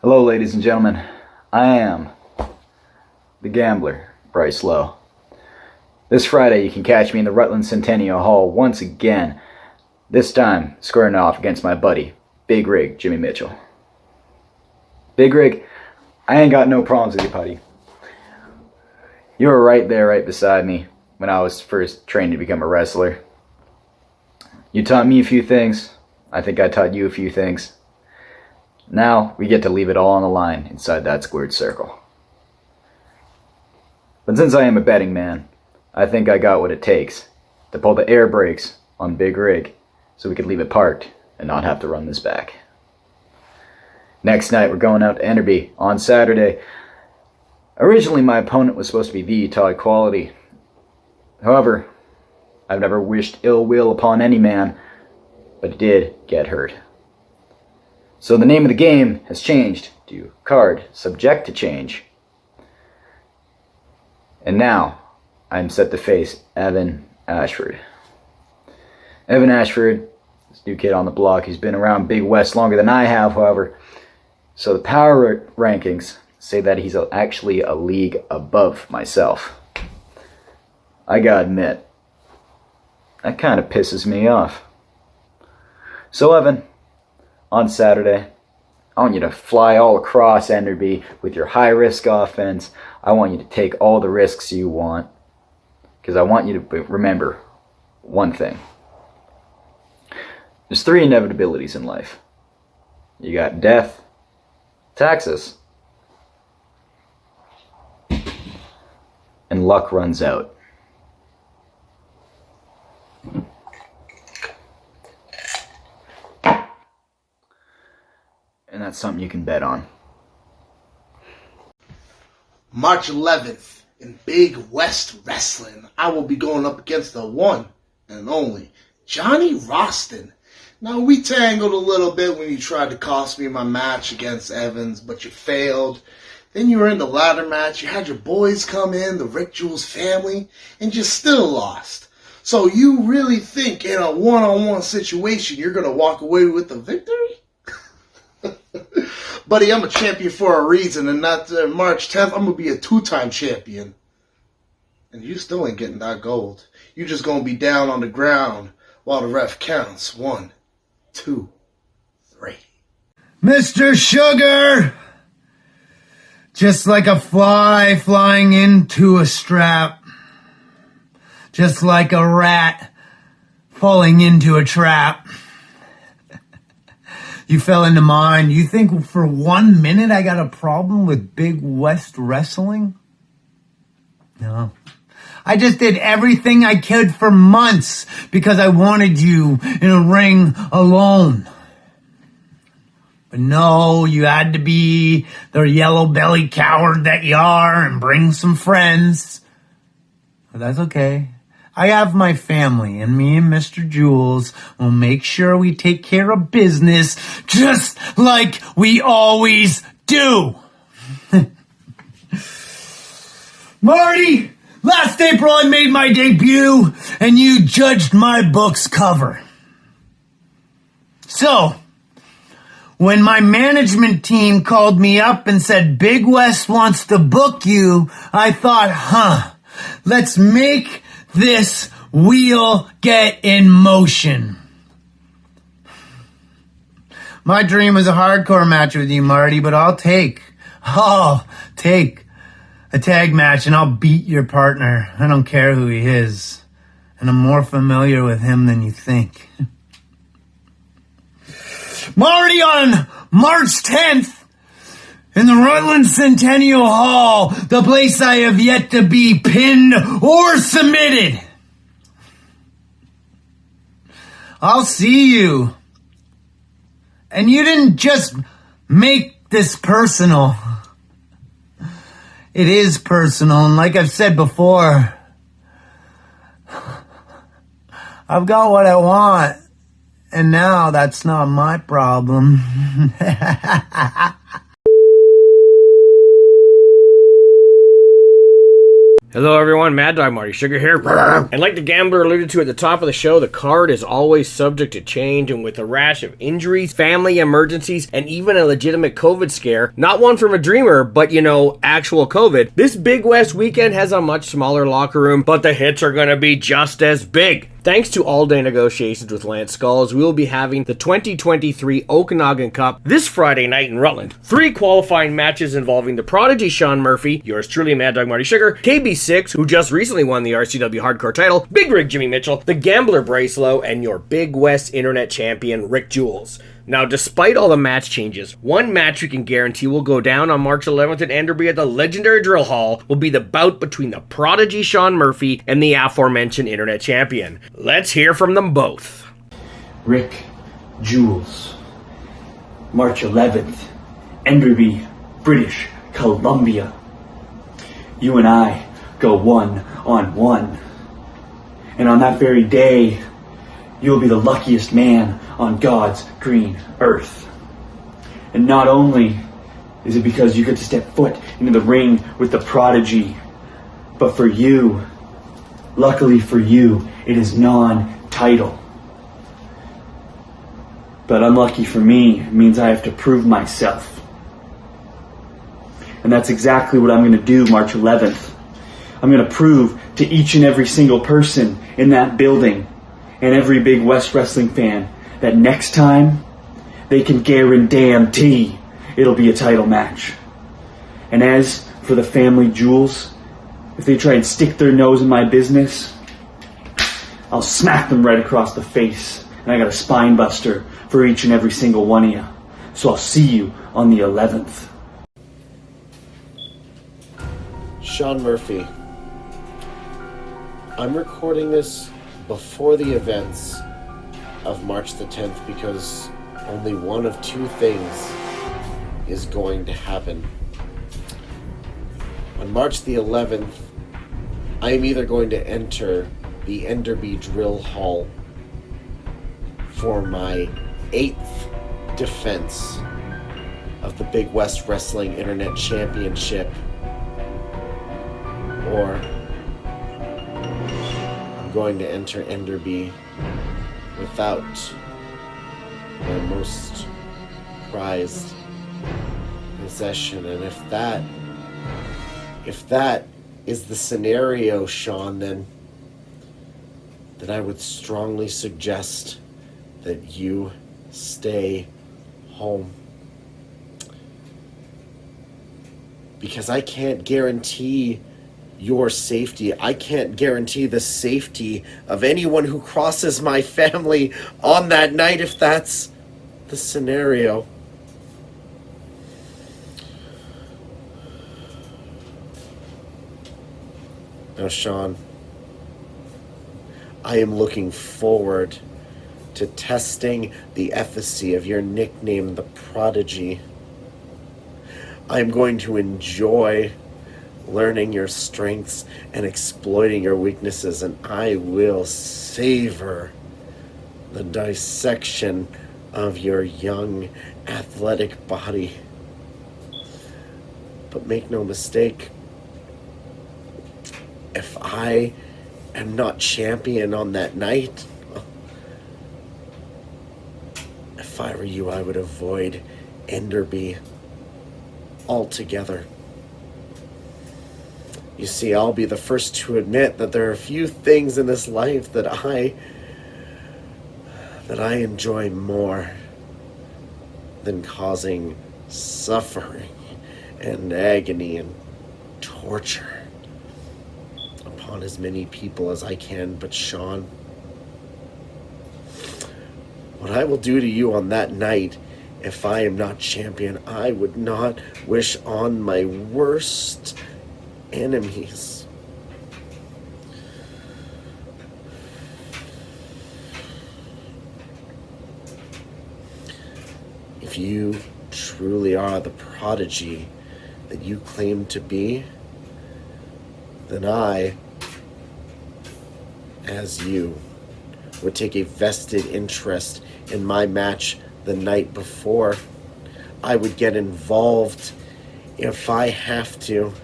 Hello, ladies and gentlemen. I am the gambler, Bryce Lowe. This Friday, you can catch me in the Rutland Centennial Hall once again. This time, squaring off against my buddy, Big Rig Jimmy Mitchell. Big Rig, I ain't got no problems with you, buddy. You were right there, right beside me, when I was first trained to become a wrestler. You taught me a few things. I think I taught you a few things. Now, we get to leave it all on the line inside that squared circle. But since I am a betting man, I think I got what it takes to pull the air brakes on Big Rig so we could leave it parked and not have to run this back. Next night, we're going out to Enderby on Saturday. Originally, my opponent was supposed to be the Todd Quality. However, I've never wished ill will upon any man, but it did get hurt. So the name of the game has changed to Card Subject to Change. And now, I'm set to face Evan Ashford. Evan Ashford, this new kid on the block, he's been around Big West longer than I have, however. So the power rankings say that he's actually a league above myself. I gotta admit, that kind of pisses me off. So Evan, on Saturday, I want you to fly all across Enderby with your high-risk offense. I want you to take all the risks you want, because I want you to remember one thing. There's 3 inevitabilities in life. You got death, taxes, and luck runs out. And that's something you can bet on. March 11th in Big West Wrestling, I will be going up against the one and only Johnny Rostyn. Now, we tangled a little bit when you tried to cost me my match against Evans, but you failed. Then you were in the ladder match. You had your boys come in, the Rick Jules family, and you still lost. So you really think in a one-on-one situation you're going to walk away with the victory? Buddy, I'm a champion for a reason, and not March 10th, I'm going to be a 2-time champion. And you still ain't getting that gold. You just going to be down on the ground while the ref counts. 1, 2, 3. Mr. Sugar! Just like a fly flying into a strap. Just like a rat falling into a trap. You fell into mine. You think for 1 minute I got a problem with Big West Wrestling? No. I just did everything I could for months because I wanted you in a ring alone. But no, you had to be the yellow-bellied coward that you are and bring some friends. But that's okay. I have my family, and me and Mr. Jules will make sure we take care of business just like we always do. Marty, last April I made my debut, and you judged my book's cover. So, when my management team called me up and said Big West wants to book you, I thought, let's make this wheel get in motion. My dream was a hardcore match with you, Marty, but I'll take a tag match and I'll beat your partner. I don't care who he is. And I'm more familiar with him than you think. Marty, on March 10th, in the Rutland Centennial Hall, the place I have yet to be pinned or submitted. I'll see you. And you didn't just make this personal. It is personal, and like I've said before, I've got what I want, and now that's not my problem. Hello everyone, Mad Dog Marty Sugar here. And like the gambler alluded to at the top of the show, the card is always subject to change, and with a rash of injuries, family emergencies, and even a legitimate COVID scare, not one from a dreamer, but actual COVID, this Big West weekend has a much smaller locker room, but the hits are gonna be just as big. Thanks to all-day negotiations with Lance Skullz, we will be having the 2023 Okanagan Cup this Friday night in Rutland. 3 qualifying matches involving the prodigy Shawn Murphy, yours truly Mad Dog Marty Sugar, KB6, who just recently won the RCW Hardcore title, Big Rig Jimmy Mitchell, the Gambler Bryce Lowe, and your Big West Internet Champion Rick Jules. Now, despite all the match changes, one match we can guarantee will go down on March 11th at Enderby at the legendary Drill Hall will be the bout between the prodigy Shawn Murphy and the aforementioned Internet Champion. Let's hear from them both. Rick, Jules, March 11th, Enderby, British Columbia. You and I go 1-on-1. And on that very day, you'll be the luckiest man on God's green earth. And not only is it because you get to step foot into the ring with the prodigy, but for you, luckily for you, it is non-title. But unlucky for me, it means I have to prove myself. And that's exactly what I'm going to do March 11th. I'm going to prove to each and every single person in that building and every Big West Wrestling fan that next time they can guarantee it'll be a title match. And as for the family Jules, if they try and stick their nose in my business, I'll smack them right across the face. And I got a spine buster for each and every single one of you. So I'll see you on the 11th. Shawn Murphy. I'm recording this before the events of March the 10th because only one of 2 things is going to happen. On March the 11th, I am either going to enter the Enderby Drill Hall for my 8th defense of the Big West Wrestling Internet Championship, or I'm going to enter Enderby without my most prized possession. And if that is the scenario, Shawn, then I would strongly suggest that you stay home. Because I can't guarantee your safety. I can't guarantee the safety of anyone who crosses my family on that night if that's the scenario. Now, Shawn, I am looking forward to testing the efficacy of your nickname, the Prodigy. I am going to enjoy learning your strengths and exploiting your weaknesses, and I will savor the dissection of your young, athletic body. But make no mistake, if I am not champion on that night, if I were you, I would avoid Enderby altogether. You see, I'll be the first to admit that there are a few things in this life that I enjoy more than causing suffering and agony and torture upon as many people as I can. But Shawn, what I will do to you on that night, if I am not champion, I would not wish on my worst enemies. If you truly are the prodigy that you claim to be, then I, as you, would take a vested interest in my match the night before. I would get involved if I have to,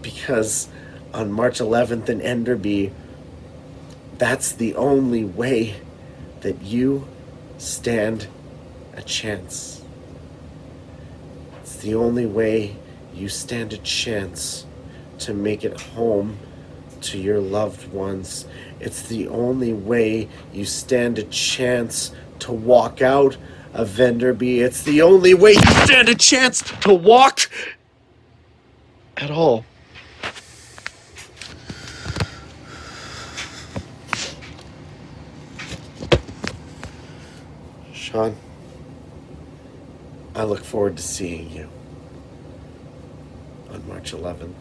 because on March 11th in Enderby, that's the only way that you stand a chance. It's the only way you stand a chance to make it home to your loved ones. It's the only way you stand a chance to walk out of Enderby. It's the only way you stand a chance to walk at all. Shawn, I look forward to seeing you on March 11th.